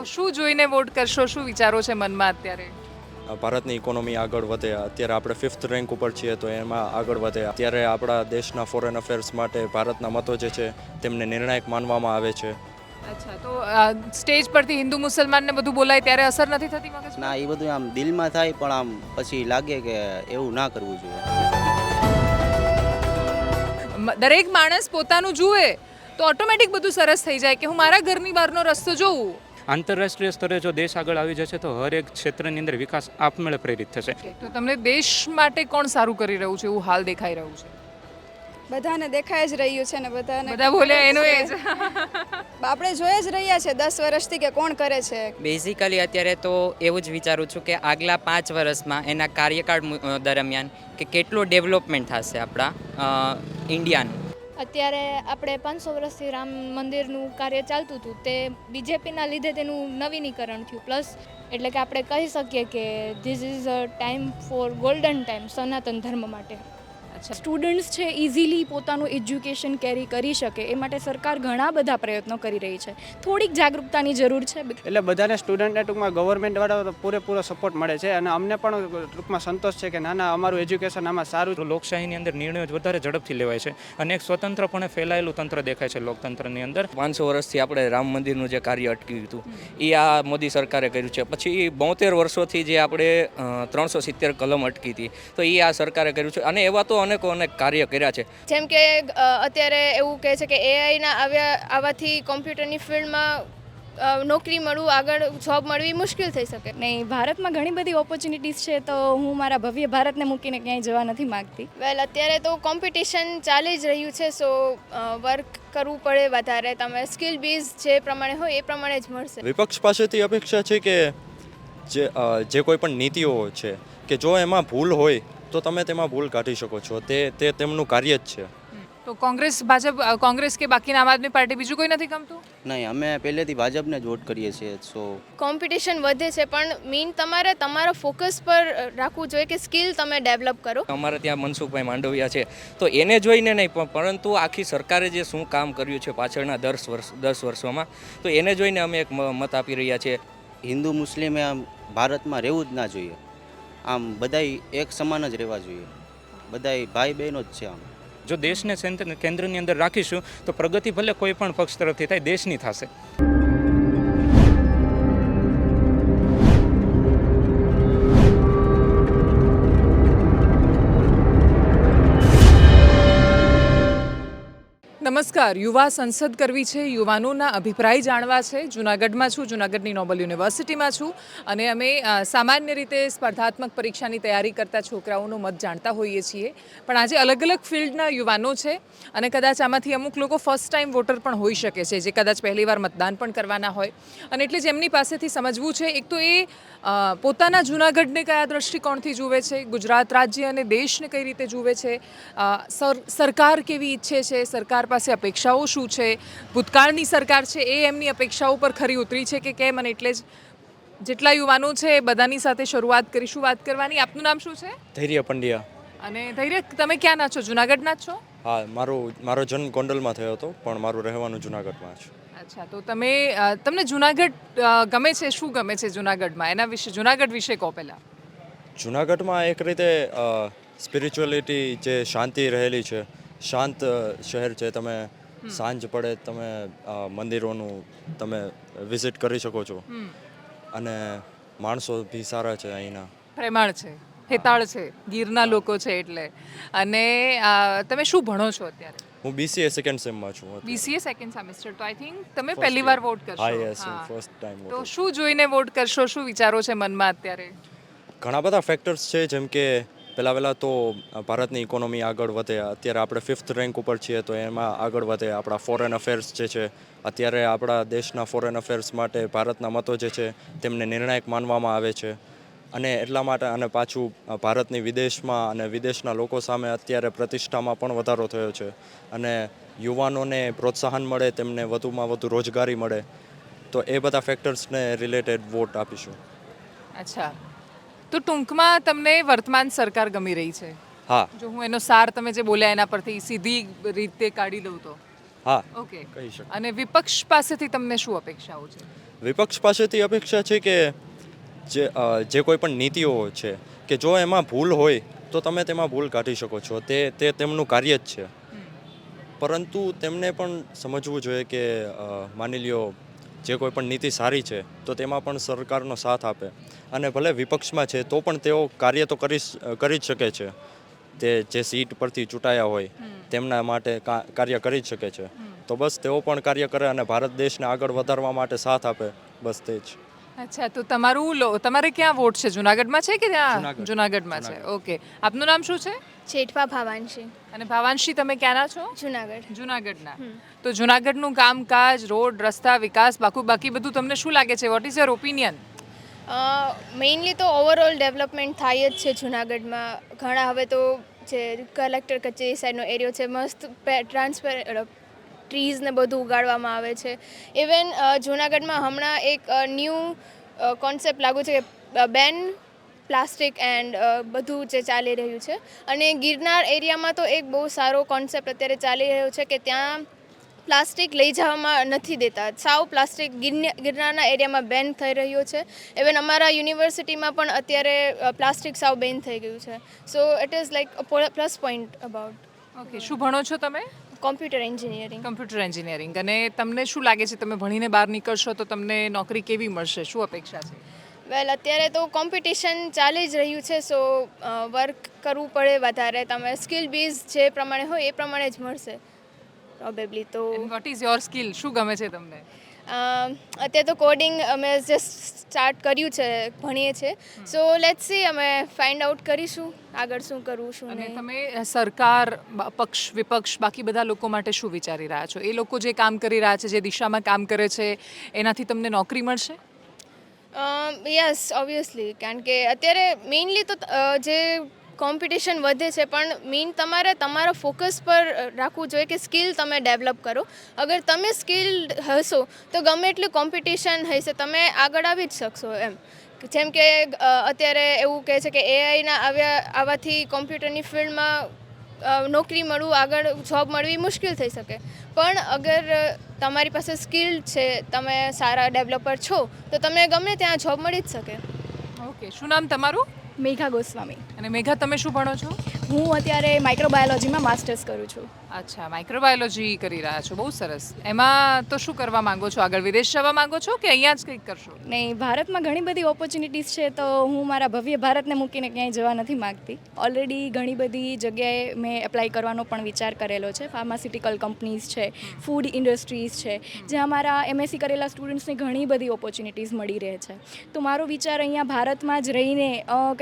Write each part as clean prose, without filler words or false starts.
શું જોઈને વોટ કરશો, શું વિચારો છે મનમાં અત્યારે? ભારતની ઇકોનોમી આગળ વધે. અત્યારે આપણે 5th રેન્ક ઉપર છીએ તો એમાં આગળ વધે. અત્યારે આપણા દેશના ફોરેન અફેર્સ માટે ભારતના મતો જે છે તેમને નિર્ણાયક માનવામાં આવે છે. અચ્છા, તો સ્ટેજ પરથી હિન્દુ મુસલમાનને બધું બોલાય ત્યારે અસર નથી થતી મગજમાં? ના, એ બધું આમ દિલમાં થાય પણ આમ પછી લાગે કે એવું ના કરવું જોઈએ. દરેક માણસ પોતાનું જુએ તો ઓટોમેટિક બધું સરસ થઈ જાય કે હું મારા ઘરની બહારનો રસ્તો જોઉં. આંતરરાષ્ટ્રીય સ્તરે જો દેશ આગળ આવી જશે તો હરેક ક્ષેત્રની અંદર વિકાસ આપમેળે પ્રેરિત થશે. તો તમને દેશ માટે કોણ સારું કરી રહ્યું છે એવું હાલ દેખાઈ રહ્યું છે? બધાને દેખાઈ જ રહ્યું છે ને બધાને બધા બોલ્યા એનું એ જ. આપણે જોઈ જ રહ્યા છે 10 વર્ષથી કે કોણ કરે છે. બેઝિકલી અત્યારે તો એવું જ વિચારું છું કે આગલા 5 વર્ષમાં એના કાર્યકાળ દરમિયાન કે કેટલું ડેવલપમેન્ટ થશે આપણા ઇન્ડિયાનું. અત્યારે આપણે 500 વર્ષથી રામ મંદિરનું કાર્ય ચાલતું હતું તે બીજેપીના લીધે તેનું નવીનીકરણ થયું પ્લસ એટલે કે આપણે કહી શકીએ કે this is a time for golden time સનાતન ધર્મ માટે. સ્ટુડન્ટ્સ છે ઇઝીલી પોતાનું એજ્યુકેશન કેરી કરી શકે એ માટે સરકાર ઘણા બધા પ્રયત્નો કરી રહી છે. થોડીક જાગૃતતાની જરૂર છે. એટલે બધાને સ્ટુડન્ટને ટૂંકમાં ગવર્મેન્ટવાળા પૂરેપૂરો સપોર્ટ મળે છે અને અમને પણ ટૂંકમાં સંતોષ છે કે નાના અમારું એજ્યુકેશન આમાં સારું. લોકશાહીની અંદર નિર્ણયો વધારે ઝડપથી લેવાય છે અને એક સ્વતંત્રપણે ફેલાયેલું તંત્ર દેખાય છે લોકતંત્રની અંદર. 500 વર્ષથી આપણે રામ મંદિરનું જે કાર્ય અટક્યું હતું એ આ મોદી સરકારે કર્યું છે. પછી 72 વર્ષોથી જે આપણે 370 કલમ અટકી હતી તો એ આ સરકારે કર્યું છે અને એવા તો અનેક કાર્ય કર્યા છે. જેમ કે અત્યારે એવું કહે છે કે એઆઈના આવવાથી કોમ્પ્યુટરની ફિલ્ડમાં નોકરી મળવું આગળ જોબ મળવી મુશ્કેલ થઈ શકે. નહીં, ભારતમાં ઘણી બધી ઓપોર્ચ્યુનિટીઝ છે તો હું મારા ભવ્ય ભારતને મૂકીને ક્યાંય જવા નથી માગતી. વેલ અત્યારે તો કોમ્પિટિશન ચાલી જ રહ્યું છે સો વર્ક કરવું પડે વધારે. તમે સ્કિલ બેઝ જે પ્રમાણે હોય એ પ્રમાણે જ મળશે. વિપક્ષ પાસેથી અપેક્ષા છે કે જે કોઈ પણ નીતિઓ છે કે જો એમાં ભૂલ હોય તો તમે તેમાં ભૂલ કાઢી શકો છો. તે તેમનું કાર્ય જ છે. તો કોંગ્રેસ, ભાજપ, કોંગ્રેસ કે બાકીના આમ આદમી પાર્ટી બીજું કોઈ નથી ગમતું? નહીં, અમે પહેલેથી ભાજપને જ વોટ કરીએ છીએ. સો કોમ્પિટિશન વધે છે પણ મેઇન તમારે તમારા ફોકસ પર રાખવું જોઈએ કે સ્કિલ તમે ડેવલપ કરો. અમારે ત્યાં મનસુખભાઈ માંડવિયા છે તો એને જોઈને નહીં પરંતુ આખી સરકારે જે શું કામ કર્યું છે પાછળના 10 વર્ષોમાં તો એને જોઈને અમે એક મત આપી રહ્યા છીએ. હિન્દુ મુસ્લિમે આમ ભારતમાં રહેવું જ ના જોઈએ. આમ બધાય એક સમાન જ રહેવા જોઈએ. બધાય ભાઈ બહેનો જ છે. આમ જો દેશને કેન્દ્રની અંદર રાખીશું તો પ્રગતિ ભલે કોઈ પણ પક્ષ તરફથી થાય દેશની થશે. નમસ્કાર. યુવા સંસદ કરવી છે, યુવાનોના અભિપ્રાય જાણવા છે. જૂનાગઢમાં છું, જૂનાગઢની નોબલ યુનિવર્સિટીમાં છું અને અમે સામાન્ય રીતે સ્પર્ધાત્મક પરીક્ષાની તૈયારી કરતા છોકરાઓનો મત જાણતા હોઈએ છીએ. પણ આજે અલગ અલગ ફિલ્ડના યુવાનો છે અને કદાચ આમાંથી અમુક લોકો ફર્સ્ટ ટાઈમ વોટર પણ હોઈ શકે છે, જે કદાચ પહેલીવાર મતદાન પણ કરવાના હોય અને એટલે જ એમની પાસેથી સમજવું છે એક તો એ પોતાના જૂનાગઢને કયા દૃષ્ટિકોણથી જુએ છે, ગુજરાત રાજ્ય અને દેશને કઈ રીતે જુએ છે, સરકાર કેવી ઈચ્છે છે, સરકાર પાસે અપેક્ષાઓ શું છે, ભૂતકાળની સરકાર છે એ એમની અપેક્ષાઓ પર ખરી ઉતરી છે કે કેમ. અને એટલે જ જેટલા યુવાનો છે એ બધાની સાથે શરૂઆત કરીશું વાત કરવાની. આપનું નામ શું છે? ધૈર્ય પંડ્યા. અને ધૈર્ય, તમે ક્યાંના છો? જૂનાગઢના જ છો? હા, મારો જન્મ ગોંડલમાં થયો હતો પણ મારું રહેવાનું જૂનાગઢમાં છે. અચ્છા, તો તમને જૂનાગઢ ગમે છે? શું ગમે છે જૂનાગઢમાં? એના વિશે, જૂનાગઢ વિશે કહો પહેલાં. જૂનાગઢમાં એક રીતે સ્પિરિચ્યુઅલિટી જે શાંતિ રહેલી છે, શાંત શહેર છે. તમે સાંજ પડે તમે મંદિરોનું તમે વિઝિટ કરી શકો છો અને માણસો બી સારા છે અહીંના, પ્રેમાળ છે, હેતાળ છે, ગીરના લોકો છે એટલે. અને તમે શું ભણો છો અત્યારે? હું BCA સેકન્ડ સેમમાં છું. BCA second semester. તો આઈ થિંક તમે પહેલીવાર વોટ કરશો. હા, યસ, ફર્સ્ટ ટાઈમ. તો શું જોઈને વોટ કરશો, શું વિચારો છે મનમાં અત્યારે? ઘણા બધા ફેક્ટર્સ છે, જેમ કે પહેલાં તો ભારતની ઇકોનોમી આગળ વધે. અત્યારે આપણે 5th રેન્ક ઉપર છીએ તો એમાં આગળ વધે. આપણા ફોરેન અફેર્સ જે છે, અત્યારે આપણા દેશના ફોરેન અફેર્સ માટે ભારતના મતો જે છે તેમને નિર્ણાયક માનવામાં આવે છે અને એટલા માટે અને પાછું ભારતની વિદેશમાં અને વિદેશના લોકો સામે અત્યારે પ્રતિષ્ઠામાં પણ વધારો થયો છે અને યુવાનોને પ્રોત્સાહન મળે, તેમને વધુમાં વધુ રોજગારી મળે. તો એ બધા ફેક્ટર્સને રિલેટેડ વોટ આપીશું. અચ્છા, તો ટૂંકમાં તમને વર્તમાન સરકાર ગમી રહી છે? હા. જો હું એનો સાર તમે જે બોલ્યા એના પરથી સીધી રીતે કાઢી લઉં તો? હા, ઓકે. કહી શકો. અને વિપક્ષ પાસેથી તમને શું અપેક્ષાઓ છે? વિપક્ષ પાસેથી અપેક્ષા છે કે જે કોઈ પણ નીતિઓ છે કે જો એમાં ભૂલ હોય તો તમે તેમાં ભૂલ કાઢી શકો છો, તે તેમનું કાર્ય જ છે. પરંતુ તેમને પણ સમજવું જોઈએ કે માની લ્યો જે કોઈ પણ નીતિ સારી છે તો તેમાં પણ સરકારનો સાથ આપે, અને ભલે વિપક્ષમાં છે તો પણ તેઓ કાર્ય તો કરી જ શકે છે. તે જે સીટ પરથી ચૂંટાયા હોય તેમના માટે કાર્ય કરી જ શકે છે. તો બસ તેઓ પણ કાર્ય કરે અને ભારત દેશને આગળ વધારવા માટે સાથ આપે, બસ તે જ. અચ્છા, તો તમારે ક્યાં વોટ છે? જુનાગઢમાં છે કે ત્યાં? જુનાગઢ. જુનાગઢમાં છે. ઓકે, આપનું નામ શું છે? જેઠવા ભાવાંશી, અને ભાવાંશી, તમે ક્યાંના છો? જુનાગઢ. જુનાગઢના. તો જુનાગઢનું કામકાજ, રોડ, રસ્તા, વિકાસ, બાકી બધું તમને શું લાગે છે? What is your opinion? Mainly તો ઓવરઓલ ડેવલપમેન્ટ થાય જ છે જુનાગઢમાં. ઘણા હવે તો જે કલેક્ટર કચેરી સાઈડનો એરિયો છે મસ્ત ટ્રીઝ ને બધું ઉગાડવામાં આવે છે. ઇવન જુનાગઢમાં હમણાં એક ન્યૂ કોન્સેપ્ટ લાગુ છે કે બેન પ્લાસ્ટિક એન્ડ બધું જે ચાલી રહ્યું છે. અને ગિરનાર એરિયામાં તો એક બહુ સારો કોન્સેપ્ટ અત્યારે ચાલી રહ્યો છે કે ત્યાં પ્લાસ્ટિક લઈ જવામાં નથી દેતા. સાવ પ્લાસ્ટિક ગિરનારના એરિયામાં બેન થઈ રહ્યો છે. ઇવન અમારા યુનિવર્સિટીમાં પણ અત્યારે પ્લાસ્ટિક સાવ બેન થઈ ગયું છે. So it is like a plus point about. Okay, શું ભણો છો તમે? Computer engineering. Computer engineering. અને તમને શું લાગે છે, તમે ભણીને બહાર નીકળશો તો તમને નોકરી કેવી મળશે? શું અપેક્ષા છે? વેલ, અત્યારે તો કોમ્પિટિશન ચાલી જ રહ્યું છે, સો વર્ક કરવું પડે વધારે. તમે સ્કિલ બેઝ જે પ્રમાણે હોય એ પ્રમાણે જ મળશે પ્રોબેબલી. તો વોટ ઇઝ યોર સ્કિલ? શું ગમે છે તમને? અત્યારે તો કોડિંગ અમે જસ્ટ સ્ટાર્ટ કર્યું છે, ભણીએ છીએ. સો લેટ્સ સી, અમે ફાઇન્ડ આઉટ કરીશું આગળ શું કરવું શું અને નહીં. તમે સરકાર, પક્ષ, વિપક્ષ, બાકી બધા લોકો માટે શું વિચારી રહ્યા છો? એ લોકો જે કામ કરી રહ્યા છે, જે દિશામાં કામ કરે છે, એનાથી તમને નોકરી મળશે? Yes, obviously. કારણ કે અત્યારે મેઇનલી તો જે કોમ્પિટિશન વધે છે, પણ તમારે તમારા ફોકસ પર રાખવું જોઈએ કે સ્કિલ તમે ડેવલપ કરો. અગર તમે સ્કિલ્ડ હશો તો ગમે એટલું કોમ્પિટિશન હશે, તમે આગળ આવી જ શકશો એમ. જેમ કે અત્યારે એવું કહે છે કે એઆઈના આવવાથી કોમ્પ્યુટરની ફિલ્ડમાં નોકરી મળવું, આગળ જોબ મળવી મુશ્કેલ થઈ શકે. પણ અગર તમારી પાસે સ્કિલ છે, તમે સારા ડેવલપર છો, તો તમે ગમે ત્યાં જોબ મળી જ શકે. ઓકે, શું નામ તમારું? મેઘા ગોસ્વામી. અને મેઘા, તમે શું ભણો છો? હું અત્યારે માઇક્રોબાયોલોજીમાં માસ્ટર્સ કરું છું. અચ્છા, માઇક્રોબાયોલોજી કરી રહ્યા છો. બહુ સરસ. એમાં તો શું કરવા માંગો છો? આગળ વિદેશ જવા માંગો છો કે અહીંયા જ કંઈક કરશો? નહીં, ભારતમાં ઘણી બધી ઓપોર્ચ્યુનિટીઝ છે, તો હું મારા ભવ્ય ભારતને મૂકીને ક્યાંય જવા નથી માગતી. ઓલરેડી ઘણી બધી જગ્યાએ મેં એપ્લાય કરવાનો પણ વિચાર કરેલો છે. ફાર્માસ્યુટિકલ કંપનીઝ છે, ફૂડ ઇન્ડસ્ટ્રીઝ છે, જ્યાં મારા એમએસસી કરેલા સ્ટુડન્ટ્સને ઘણી બધી ઓપોર્ચ્યુનિટીઝ મળી રહે છે. તો મારો વિચાર અહીંયા ભારતમાં જ રહીને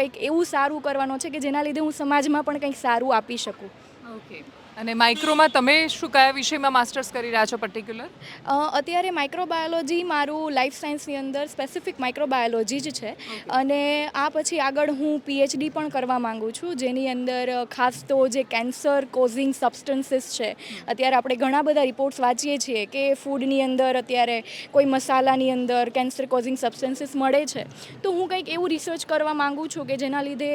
કંઈક એવું સારું કરવાનો છે કે જેના લીધે હું સમાજમાં પણ કંઈક સારું આપી શકું. ઓકે. અને માઇક્રોમાં તમે શું, કયા વિષયમાં માસ્ટર્સ કરી રહ્યા છો પર્ટિક્યુલર? અત્યારે માઇક્રોબાયોલોજી મારું લાઈફ સાયન્સની અંદર સ્પેસિફિક માઇક્રોબાયોલોજી જ છે. અને આ પછી આગળ હું પીએચડી પણ કરવા માગું છું, જેની અંદર ખાસ તો જે કેન્સર કોઝિંગ સબસ્ટન્સીસ છે, અત્યારે આપણે ઘણા બધા રિપોર્ટ્સ વાંચીએ છીએ કે ફૂડની અંદર અત્યારે કોઈ મસાલાની અંદર કેન્સર કોઝિંગ સબસ્ટન્સીસ મળે છે. તો હું કંઈક એવું રિસર્ચ કરવા માગું છું કે જેના લીધે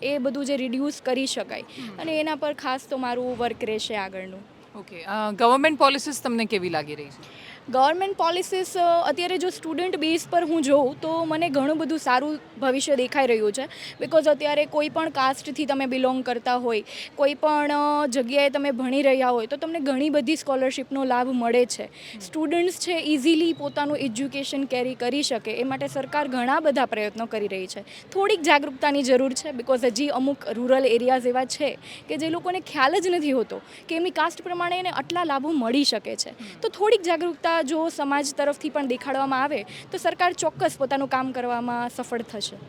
એ બધું જે રિડ્યુસ કરી શકાય, અને એના પર ખાસ તો મારું વર્ક રહેશે આગળનું. ઓકે, ગવર્મેન્ટ પોલિસીસ તમને કેવી લાગી રહી છે? ગવર્મેન્ટ પોલિસીસ અત્યારે જો સ્ટુડન્ટ બેઝ પર હું જોઉં તો મને ઘણું બધું સારું ભવિષ્ય દેખાઈ રહ્યું છે. બિકોઝ અત્યારે કોઈ પણ કાસ્ટથી તમે બિલોંગ કરતા હોય, કોઈ પણ જગ્યાએ તમે ભણી રહ્યા હોય, તો તમને ઘણી બધી સ્કોલરશિપનો લાભ મળે છે. સ્ટુડન્ટ્સ છે ઇઝીલી પોતાનું એજ્યુકેશન કેરી કરી શકે એ માટે સરકાર ઘણા બધા પ્રયત્નો કરી રહી છે. થોડીક જાગૃતતાની જરૂર છે, બિકોઝ હજી અમુક રૂરલ એરિયાઝ એવા છે કે જે લોકોને ખ્યાલ જ નથી હોતો કે એમની કાસ્ટ પ્રમાણે એને આટલા લાભો મળી શકે છે. તો થોડીક જાગૃતતા જો સમાજ તરફથી પણ દેખાડવામાં આવે તો સરકાર ચોક્કસ પોતાનું કામ કરવામાં સફળ થશે.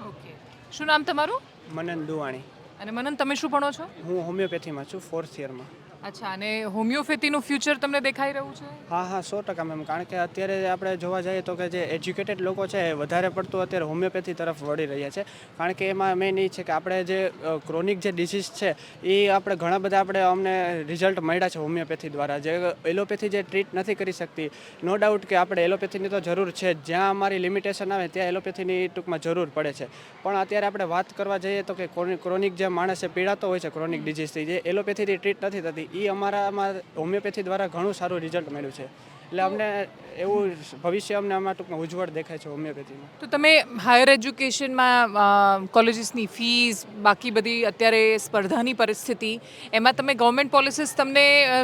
ઓકે, શું નામ તમારું? મનન દુવાણી. અને મનન, તમે શું ભણો છો? હું હોમિયોપેથીમાં છું, 4th યરમાં. અચ્છા, અને હોમિયોપેથીનું ફ્યુચર તમને દેખાઈ રહ્યું છે? હા, 100% મેમ. કારણ કે અત્યારે આપણે જોવા જઈએ તો કે જે એજ્યુકેટેડ લોકો છે એ વધારે પડતું અત્યારે હોમિયોપેથી તરફ વળી રહ્યા છે. કારણ કે એમાં મેઇન એ છે કે આપણે જે ક્રોનિક જે ડિસીઝ છે એ આપણે ઘણા બધા અમને રિઝલ્ટ મળ્યા છે હોમિયોપેથી દ્વારા, જે એલોપેથી જે ટ્રીટ નથી કરી શકતી. નો ડાઉટ કે આપણે એલોપેથીની તો જરૂર છે જ, જ્યાં અમારી લિમિટેશન આવે ત્યાં એલોપેથીની ટૂંકમાં જરૂર પડે છે. પણ અત્યારે આપણે વાત કરવા જઈએ તો કે ક્રોનિક જે માણસે પીડાતો હોય છે ક્રોનિક ડિઝીઝથી, જે એલોપેથીથી ટ્રીટ નથી થતી, એ અમારામાં હોમિયોપેથી દ્વારા ઘણું સારું રિઝલ્ટ મળ્યું છે. એટલે અમને એવું ભવિષ્ય અમને આમાં ટૂંકમાં ઉજ્જવળ દેખાય છે હોમિયોપેથીમાં. તો તમે હાયર એજ્યુકેશનમાં કોલેજીસની ફીસ બાકી બધી અત્યારે સ્પર્ધાની પરિસ્થિતિ એમાં તમે ગવર્મેન્ટ પોલિસીસ તમને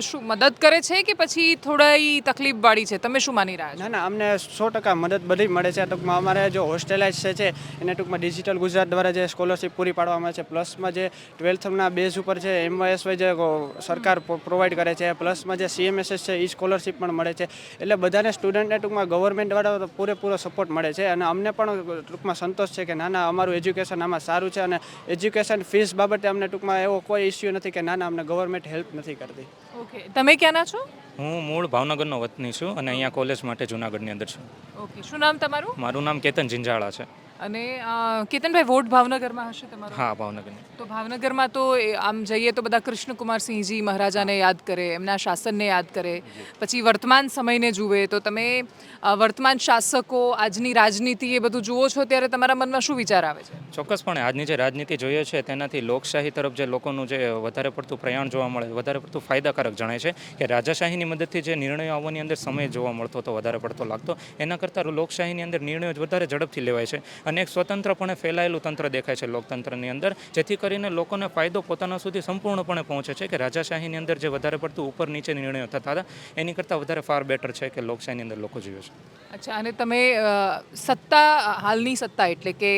શું મદદ કરે છે કે પછી થોડી તકલીફવાળી છે? તમે શું માની રહ્યા છો? ના અમને 100% મદદ બધી મળે છે. ટૂંકમાં અમારે જો હોસ્ટેલાઇઝ છે એને ટૂંકમાં ડિજિટલ ગુજરાત દ્વારા જે સ્કોલરશિપ પૂરી પાડવામાં આવે છે, પ્લસમાં જે 12થના બેઝ ઉપર છે MYSY જે સરકાર પ્રોવાઈડ કરે છે, પ્લસમાં જે CMSS છે એ સ્કોલરશિપ પણ મળે છે. એટલે બધાને સ્ટુડન્ટને ટૂંકમાં ગવર્મેન્ટ દ્વારા પૂરેપૂરો સપોર્ટ મળે છે અને અમને પણ ટૂંકમાં સંતોષ છે કે ના અમારું એજ્યુકેશન આમાં સારું છે અને એજ્યુકેશન ફીસ બાબતે અમને ટૂંકમાં એવો કોઈ ઇસ્યુ નથી કે ના અમને ગવર્મેન્ટ હેલ્પ નથી કરતી. ઓકે, તમે ક્યાંના છો? હું મૂળ ભાવનગરનો વતની છું અને અહીંયા કોલેજ માટે જૂનાગઢની અંદર છું. ઓકે, શું નામ તમારું? મારું નામ કેતન જિંજાળા છે. અને કેતનભાઈ, વોટ ભાવનગરમાં હશે તમારો? હા, ભાવનગરની. તો ભાવનગરમાં તો આમ જઈએ તો બધા કૃષ્ણકુમારસિંહજી મહારાજાને યાદ કરે, એમના શાસનને યાદ કરે, પછી વર્તમાન સમયને જુએ. તો તમે વર્તમાન શાસકો, આજની રાજનીતિ એ બધું જુઓ છો ત્યારે તમારા મનમાં શું વિચાર આવે છે? ચોક્કસપણે આજની જે રાજનીતિ જોઈએ છે તેનાથી લોકશાહી તરફ જે લોકોનું જે વધારે પડતું પ્રયાણ જોવા મળે, વધારે પડતું ફાયદાકારક જણાય છે કે રાજાશાહીની મદદથી જે નિર્ણયો આવવાની અંદર સમય જોવા મળતો હતો વધારે પડતો લાગતો, એના કરતાં લોકશાહીની અંદર નિર્ણયો જ વધારે ઝડપથી લેવાય છે અને એક સ્વતંત્રપણે ફેલાયેલું તંત્ર દેખાય છે લોકતંત્રની અંદર, જેથી કરીને લોકોને ફાયદો પોતાના સુધી સંપૂર્ણપણે પહોંચે છે કે રાજાશાહીની અંદર જે વધારે પડતું ઉપર નીચે નિર્ણયો થતા હતા એની કરતાં વધારે ફાર બેટર છે કે લોકશાહીની અંદર લોકો જીવે છે. અચ્છા, અને તમે હાલની સત્તા એટલે કે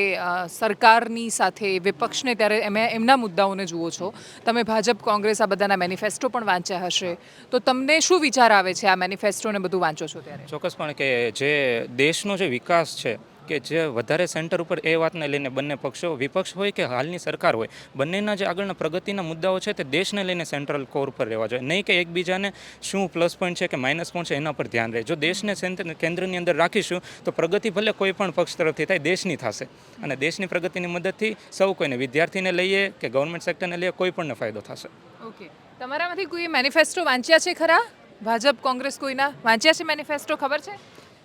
સરકારની સાથે વિપક્ષને ત્યારે એમના મુદ્દાઓને જુઓ છો. તમે ભાજપ, કોંગ્રેસ આ બધાના મેનિફેસ્ટો પણ વાંચ્યા હશે, તો તમને શું વિચાર આવે છે આ મેનિફેસ્ટોને બધું વાંચો છો ત્યારે? ચોક્કસપણે કે જે દેશનો જે વિકાસ છે કે જે વધારે સેન્ટર ઉપર એ વાતને લઈને બંને પક્ષો, વિપક્ષ હોય કે હાલની સરકાર હોય, બંનેના જે આગળના પ્રગતિના મુદ્દાઓ છે તે દેશને લઈને સેન્ટ્રલ કોર પર રહેવા જોઈએ, નહીં કે એકબીજાને શું પ્લસ પોઈન્ટ છે કે માઇનસ પોઈન્ટ છે એના પર ધ્યાન રહે. જો દેશને કેન્દ્રની અંદર રાખીશું તો પ્રગતિ ભલે કોઈ પણ પક્ષ તરફથી થાય, દેશની થશે અને દેશની પ્રગતિની મદદથી સૌ કોઈને, વિદ્યાર્થીને લઈએ કે ગવર્મેન્ટ સેક્ટરને લઈએ, કોઈ પણને ફાયદો થશે. ઓકે, તમારામાંથી કોઈ મેનિફેસ્ટો વાંચ્યા છે ખરા? ભાજપ, કોંગ્રેસ કોઈના વાંચ્યા છે મેનિફેસ્ટો? ખબર છે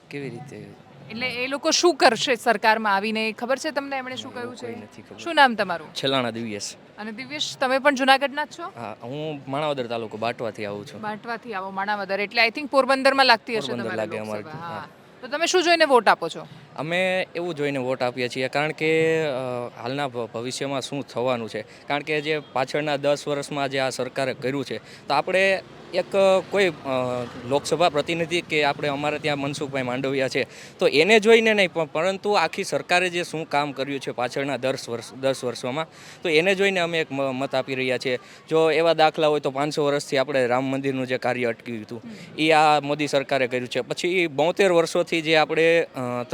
કેવી રીતે? એટલે એ લોકો શું કરશે સરકારમાં આવીને ખબર છે તમને? એમણે શું કહ્યું છે? શું નામ તમારું? છેલાણા દિવ્યેશ. અને દિવ્યેશ, તમે પણ જુનાગઢના જ છો? હા, હું માણાવદર તાલુકો બાટવાથી આવું છું. બાંટવાથી આવો, માણાવદર એટલે આઈ થિંક પોરબંદરમાં લાગતી હશે પોરબંદર તમારી લાગે અમારે. લોકસભા. હા, તો તમે શું જોઈને વોટ આપો છો? અમે એવું જોઈને વોટ આપીએ છીએ કારણ કે હાલના ભવિષ્યમાં શું થવાનું છે, કારણ કે જે પાછળના 10 વર્ષમાં જે આ સરકારે કર્યું છે, તો આપણે એક કોઈ લોકસભા પ્રતિનિધિ કે આપણે અમારે ત્યાં મનસુખભાઈ માંડવિયા છે તો એને જોઈને નહીં, પરંતુ આખી સરકારે જે શું કામ કર્યું છે પાછળના 10 વર્ષોમાં, તો એને જોઈને અમે એક મત આપી રહ્યા છીએ. જો એવા દાખલા હોય તો 500 વર્ષથી આપણે રામ મંદિરનું જે કાર્ય અટક્યું હતું એ આ મોદી સરકારે કર્યું છે. પછી 72 વર્ષોથી જે આપણે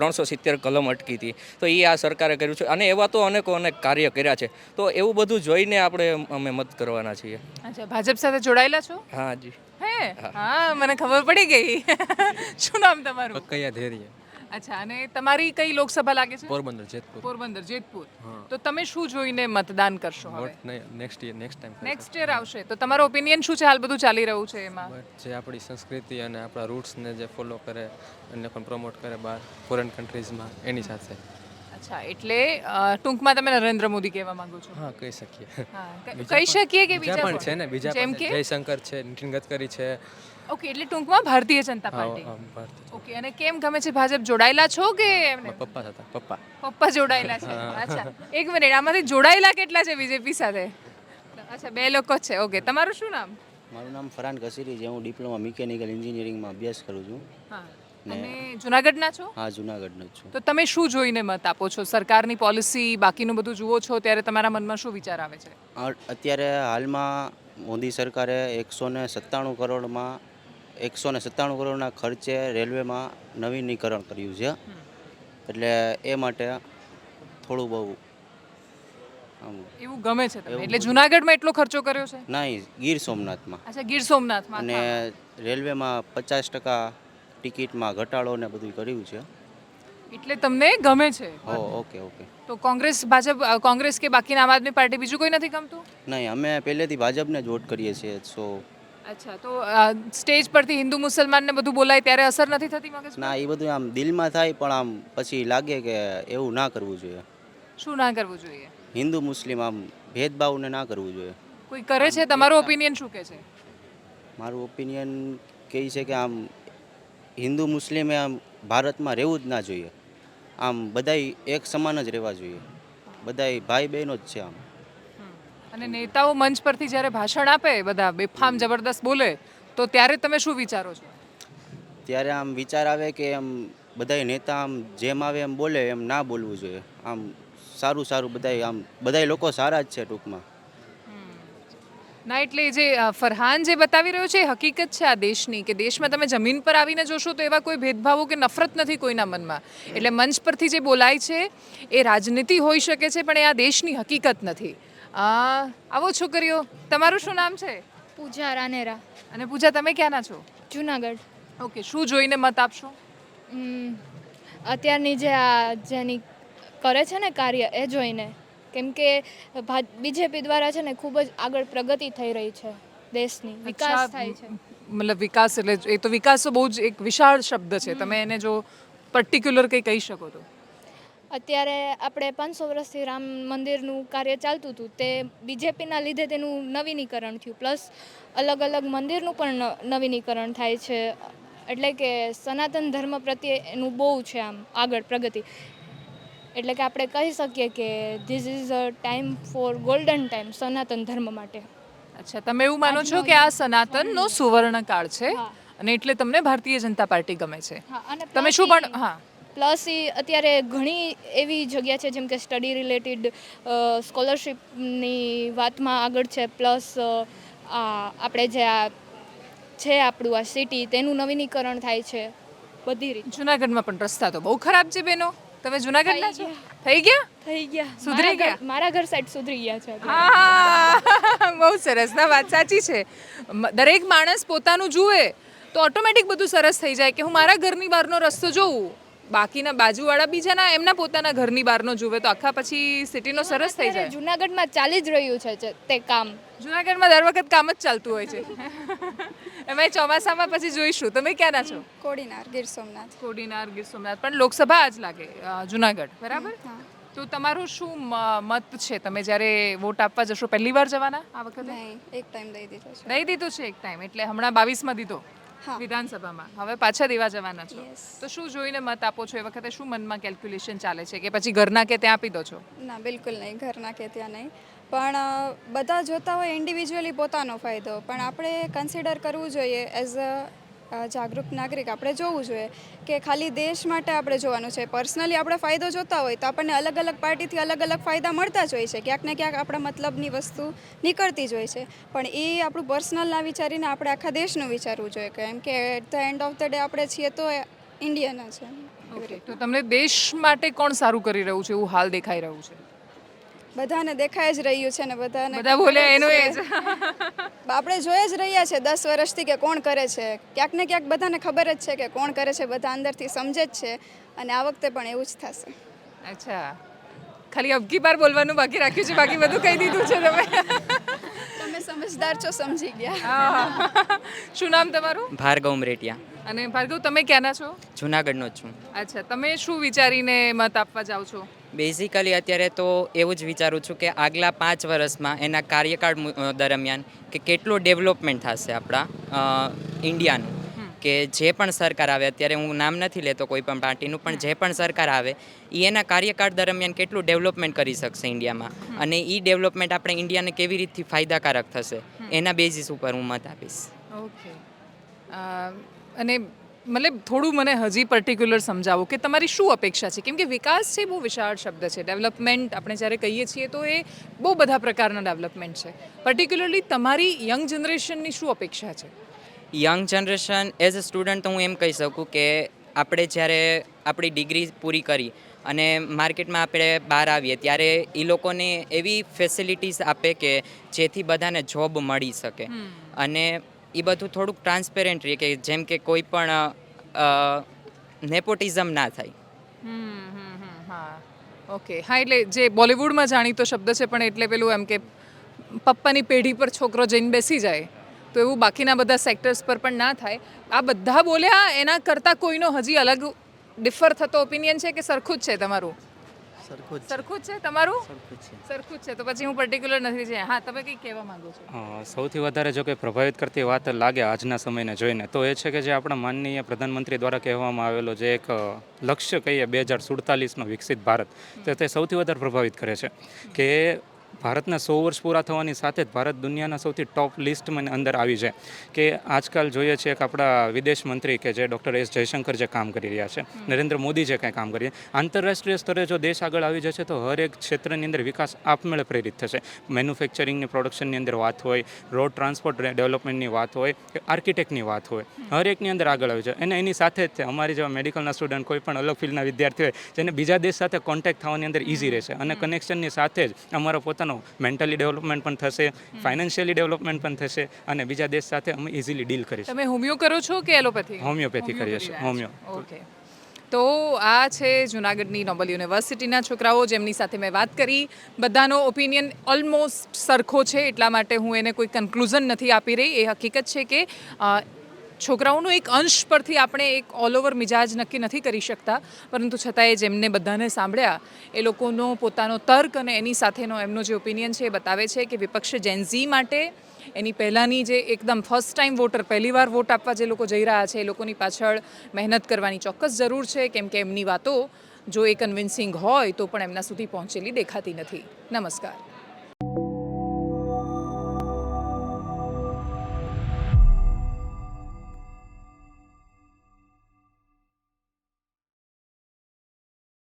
370 કલમ અટકી હતી તો એ આ સરકારે કર્યું છે અને એવા તો અનેક કાર્ય કર્યા છે. તો એવું બધું જોઈને અમે મત કરવાના છીએ. અચ્છા, ભાજપ સાથે જોડાયેલા છો? હા જી. હે, હા, મને ખબર પડી ગઈ. શું નામ તમારું? કયા ધૈર્ય. અચ્છા, અને તમારી કઈ લોકસભા લાગે છે? પોરબંદર જેતપુર. પોરબંદર જેતપુર. તો તમે શું જોઈને મતદાન કરશો હવે? Next time. નેક્સ્ટ યર આવશે તો તમારો ઓપિનિયન શું છે હાલ બધું ચાલી રહ્યું છે એમાં? જે આપણી સંસ્કૃતિ અને આપણા રૂટ્સને જે ફોલો કરે અને પણ પ્રમોટ કરે બહાર ફોરેન કન્ટ્રીઝમાં એની સાથે. અચ્છા, એટલે ટૂંકમાં તમે નરેન્દ્ર મોદી કહેવા માંગો છો? હા, કહી શકીએ. હા, કહી શકીએ કે બીજા પણ છે ને, બીજા જેમ કે જયશંકર છે, નીતિન ગડકરી છે. ઓકે, એટલે ટૂંકમાં ભારતીય જનતા પાર્ટી. ઓકે, અને કેમ ગમે છે ભાજપ? જોડાયેલા છો કે એમને? પપ્પા હતા. પપ્પા જોડાયેલા છે. અચ્છા, એક મિનિટ, આમાંથી જોડાયેલા કેટલા છે બીજેપી સાથે? અચ્છા, 2 લોકો જ છે. ઓકે, તમારું શું નામ? મારું નામ ફરહાન કસીરી છે. હું ડિપ્લોમા મિકેનિકલ એન્જિનિયરિંગમાં અભ્યાસ કરું છું. હા, અને જુનાગઢના છો? હા, જુનાગઢનો જ છું. તો તમે શું જોઈને મત આપો છો? સરકારની પોલિસી બાકીનું બધું જુઓ છો ત્યારે તમારા મનમાં શું વિચાર આવે છે? અત્યારે હાલમાં મોદી સરકારે 197 કરોડના ખર્ચે રેલવેમાં નવીનીકરણ કર્યું છે, એટલે એ માટે થોડું બહુ એવું ગમે છે તમને? એટલે જુનાગઢમાં એટલો ખર્ચો કર્યો છે? નહીં, ગીર સોમનાથમાં. અચ્છા, ગીર સોમનાથમાં. અને રેલવેમાં 50% ટિકિટમાં ઘટાડો ને બધું કર્યું છે. એટલે તમને ગમે છે? ઓકે. તો કોંગ્રેસ, ભાજપ, કોંગ્રેસ કે બાકીના આમ આદમી પાર્ટી બીજું કોઈ નથી ગમતું? નહીં, અમે પહેલેથી ભાજપને જ વોટ કરીએ છીએ. અચ્છા, તો સ્ટેજ પરથી હિન્દુ મુસલમાનને બધું બોલાય ત્યારે અસર નથી થતી મગજ? ના, એ બધું આમ દિલમાં થાય પણ આમ પછી લાગે કે એવું ના કરવું જોઈએ. શું ના કરવું જોઈએ? હિન્દુ મુસ્લિમ આમ ભેદભાવને ના કરવું જોઈએ. કોઈ કરે છે? તમારો ઓપિનિયન શું કહે છે? મારું ઓપિનિયન કહે છે કે આમ હિન્દુ મુસ્લિમે આમ ભારતમાં રહેવું જ ના જોઈએ. આમ બધાય એક સમાન જ રહેવા જોઈએ. બધાય ભાઈ બહેનો જ છે આમ. અને નેતાઓ મંચ પરથી જ્યારે ભાષણ આપે બધા બેફામ જબરદસ્ત બોલે તો ત્યારે તમે શું વિચારો છો? ત્યારે આમ વિચાર આવે કે આમ બધાય નેતા આમ જેમ આવે એમ બોલે એમ ના બોલવું જોઈએ. આમ સારું બધાય લોકો સારા જ છે ટૂંકમાં. ના એટલે જે ફરહાન જે બતાવી રહ્યો છે એ હકીકત છે આ દેશની કે દેશમાં તમે જમીન પર આવીને જોશો તો એવા કોઈ ભેદભાવો કે નફરત નથી કોઈના મનમાં. એટલે મંચ પરથી જે બોલાય છે એ રાજનીતિ હોઈ શકે છે પણ એ આ દેશની હકીકત નથી. આવો છોકરીઓ, તમારું શું નામ છે? પૂજા રાનેરા, અને પૂજા તમે ક્યાંના છો? જુનાગઢ. ઓકે, શું જોઈને મત આપશો? અત્યારની જેની કરે છે ને કાર્ય એ જોઈને, કેમ કે બીજેપી દ્વારા છે ને ખૂબ જ આગળ પ્રગતિ થઈ રહી છે દેશની, વિકાસ થાય છે. મતલબ વિકાસ એટલે એ તો વિકાસ તો બહુ જ એક વિશાળ શબ્દ છે. તમે એને જો પર્ટિક્યુલર કંઈ કહી શકો તો? અત્યારે આપણે 500 વર્ષથી રામ મંદિરનું કાર્ય ચાલતું હતું તે બીજેપીના લીધે તેનું નવીનીકરણ થયું, પ્લસ અલગ અલગ મંદિરનું પણ નવીનીકરણ થાય છે. એટલે કે સનાતન ધર્મ પ્રત્યે એનું બહુ છે આમ આગળ પ્રગતિ. એટલે કે આપણે કહી શકીએ કે this is a time for golden time સનાતન ધર્મ માટે. અચ્છા, તમે એવું માનો છો કે આ સનાતનનો સુવર્ણ કાળ છે હા. અને એટલે તમને ભારતીય જનતા પાર્ટી ગમે છે? હા, અને તમે શું પણ હા પ્લસ એ અત્યારે ઘણી એવી જગ્યા છે જેમ કે સ્ટડી રિલેટેડ સ્કોલરશિપની વાતમાં આગળ છે. પ્લસ આપણે જે આ છે આપણું આ સિટી તેનું નવીનીકરણ થાય છે બધી રીતે. જુનાગઢમાં પણ રસ્તા તો બહુ ખરાબ છે બેનો. તમે જુનાગઢના છો? થઈ ગયા? સુધરી ગયા? મારા ઘર સાઈડ સુધરી ગયા છે. હા, બહુ સરસ. ના, વાત સાચી છે. દરેક માણસ પોતાનું જુએ તો ઓટોમેટિક બધું સરસ થઈ જાય કે હું મારા ઘરની બહારનો રસ્તો જોઉં, બાકીના બાજુવાળા બીજાના એમના પોતાના ઘરની બહારનો જુએ તો આખા પછી સિટીનો સરસ થઈ જાય. જુનાગઢમાં ચાલી જ રહ્યું છે તે કામ. જુનાગઢમાં દર વખત કામ જ ચાલતું હોય છે. એમાં ચોમાસામાં પછી જોઈશું. તમે ક્યાંના છો? કોડીનાર, ગીર સોમનાથ. કોડીનાર, ગીર સોમનાથ. પણ લોકસભા જ લાગે જુનાગઢ, બરાબર? તો તમારું શું મત છે? તમે જ્યારે વોટ આપવા જશો પહેલી વાર જવાના આ વખતે? નહીં, એક ટાઈમ દઈ દીધો છે. દઈ દીધું છે એક ટાઈમ, એટલે હમણાં 22માં દીધો વિધાનસભામાં, હવે પાછા દેવા જવાના છો. તો શું જોઈને મત આપો છો? એ વખતે શું મનમાં કેલ્ક્યુલેશન ચાલે છે કે પછી ઘરના કે ત્યાં આપી દો છો? ના, બિલકુલ નહીં, ઘરના કે ત્યાં નહીં. પણ બધા જોતા હોય ઇન્ડિવિજ્યુઅલી પોતાનો ફાયદો, પણ આપણે કન્સિડર કરવું જોઈએ એઝ અ જાગૃત નાગરિક. આપણે જોવું જોઈએ કે ખાલી દેશ માટે આપણે જોવાનું છે. પર્સનલી આપણે ફાયદો જોતા હોય તો આપણને અલગ અલગ પાર્ટીથી અલગ અલગ ફાયદા મળતા જ હોય છે. ક્યાંક ને ક્યાંક આપણા મતલબની વસ્તુ નીકળતી જ હોય છે. પણ એ આપણું પર્સનલ ના વિચારીને આપણે આખા દેશનું વિચારવું જોઈએ, કેમ કે at the end of the day આપણે છીએ તો ઇન્ડિયાના છે. ઓકે, તો તમને દેશ માટે કોણ સારું કરી રહ્યું છે એવું હાલ દેખાઈ રહ્યું છે? બધાને દેખાઈ જ રહ્યું છે ને બધા બોલ્યા એનું એ જ. આપણે જોઈ જ રહ્યા છે 10 વર્ષથી કે કોણ કરે છે. ક્યાંક ને ક્યાંક બધાને ખબર જ છે કે કોણ કરે છે, બધા અંદરથી સમજે જ છે. અને આ વખતે પણ એવું જ થશે. અચ્છા, ખાલી અબકી બાર બોલવાનું બાકી રાખ્યું છે, બાકી બધું કહી દીધું છે તમે. તમે સમજદાર છો, સમજી ગયા. શું નામ તમારું? ભાર્ગવ ઉમરેટિયા. અને ભાર્ગવ, તમે ક્યાંના છો? જુનાગઢનો જ છું. અચ્છા, તમે શું વિચારીને મત આપવા જાઓ છો? બેઝિકલી અત્યારે તો એવું જ વિચારું છું કે આગલા 5 વર્ષમાં એના કાર્યકાળ દરમિયાન કે કેટલું ડેવલપમેન્ટ થશે આપણા ઇન્ડિયાનું. કે જે પણ સરકાર આવે, અત્યારે હું નામ નથી લેતો કોઈ પણ પાર્ટીનું, પણ જે પણ સરકાર આવે એ એના કાર્યકાળ દરમિયાન કેટલું ડેવલપમેન્ટ કરી શકશે ઇન્ડિયામાં, અને એ ડેવલપમેન્ટ આપણે ઇન્ડિયાને કેવી રીતથી ફાયદાકારક થશે એના બેઝિસ ઉપર હું મત આપીશ. ઓકે, અને મતલબ થોડું મને હજી પર્ટિક્યુલર સમજાવો કે તમારી શું અપેક્ષા છે? કેમ કે વિકાસ છે બહુ વિશાળ શબ્દ છે. ડેવલપમેન્ટ આપણે જ્યારે કહીએ છીએ તો એ બહુ બધા પ્રકારના ડેવલપમેન્ટ છે. પર્ટિક્યુલરલી તમારી યંગ જનરેશનની શું અપેક્ષા છે? Young generation as a student તો હું એમ કહી શકું કે આપણે જ્યારે આપણી ડિગ્રી પૂરી કરી અને માર્કેટમાં આપણે બહાર આવીએ ત્યારે એ લોકોને એવી ફેસિલિટીઝ આપે કે જેથી બધાને જોબ મળી શકે, અને એ બધું થોડુંક ટ્રાન્સપેરન્ટ રહે, કે જેમ કે કોઈ પણ નેપોટિઝમ ના થાય. હા, ઓકે. હા, એટલે જે બોલિવૂડમાં જાણીતો શબ્દ છે, પણ એટલે પેલું એમ કે પપ્પાની પેઢી પર છોકરો જઈને બેસી જાય તો એવું બાકીના બધા સેક્ટર્સ પર પણ ના થાય. આ બધા બોલ્યા એના કરતાં કોઈનો હજી અલગ ડિફર થતો ઓપિનિયન છે કે સરખું જ છે તમારું? સરખું જ છે તમારું? સરખું જ છે તો પછી હું પર્ટિક્યુલર નથી છે. હા, તમે કંઈક કહેવા માંગો છો? સૌથી વધારે જો કે પ્રભાવિત કરતી વાત લાગે આજના સમયને જોઈને તો એ છે કે જે આપણા માનનીય પ્રધાનમંત્રી દ્વારા કહેવામાં આવેલો જે એક લક્ષ્ય કહીએ 2047નો વિકસિત ભારત, તો તે સૌથી વધારે પ્રભાવિત કરે છે કે ભારતના 100 વર્ષ પૂરા થવાની સાથે જ ભારત દુનિયાના સૌથી ટોપ લિસ્ટમાં અંદર આવી છે. કે આજકાલ જોઈએ છીએ કે આપણા વિદેશ મંત્રી કે જે ડૉક્ટર એસ જયશંકર જે કામ કરી રહ્યા છે, નરેન્દ્ર મોદી જે કાંઈ કામ કરી રહ્યા છે, આંતરરાષ્ટ્રીય સ્તરે જો દેશ આગળ આવી જશે તો હરેક ક્ષેત્રની અંદર વિકાસ આપમેળે પ્રેરિત થશે. મેન્યુફેક્ચરિંગની પ્રોડક્શનની અંદર વાત હોય, રોડ ટ્રાન્સપોર્ટ ડેવલપમેન્ટની વાત હોય કે આર્કિટેક્ટની વાત હોય, હરેકની અંદર આગળ આવી છે. અને એની સાથે જ અમારી જેવા મેડિકલના સ્ટુડન્ટ કોઈ પણ અલગ ફિલ્ડના વિદ્યાર્થી હોય જેને બીજા દેશ સાથે કોન્ટેક્ટ થવાની અંદર ઇઝી રહેશે અને કનેક્શનની સાથે જ અમારો પોતાનો મેન્ટલી ડેવલપમેન્ટ પણ થશે, ફાઇનાન્શિયલી ડેવલપમેન્ટ પણ થશે અને બીજા દેશ સાથે અમે ઇઝીલી ડીલ કરીશું. તમે હોમિયો કરો છો કે એલોપેથી? હોમિયોપેથી કરીએ છીએ. હોમિયો. ઓકે. તો આ છે જૂનાગઢની નોબલ યુનિવર્સિટીના છોકરાઓ જેમની સાથે મેં વાત કરી. બધાનો ઓપિનિયન ઓલમોસ્ટ સરખો છે, એટલા માટે હું એને કોઈ કન્ક્લુઝન નથી આપી રહી. એ હકીકત છે કે છોકરાઓનો એક અંશ પરથી આપણે એક ઓલ ઓવર મિજાજ નક્કી નથી કરી શકતા, પરંતુ છતાંય જેમને બધાને સાંભળ્યા એ લોકોનો પોતાનો તર્ક અને એની સાથેનો એમનો જે ઓપિનિયન છે એ બતાવે છે કે વિપક્ષ જેનઝી માટે એની પહેલાંની જે એકદમ ફર્સ્ટ ટાઈમ વોટર, પહેલીવાર વોટ આપવા જે લોકો જઈ રહ્યા છે એ લોકોની પાછળ મહેનત કરવાની ચોક્કસ જરૂર છે, કેમ કે એમની વાતો જો એ કન્વિન્સિંગ હોય તો પણ એમના સુધી પહોંચેલી દેખાતી નથી. નમસ્કાર.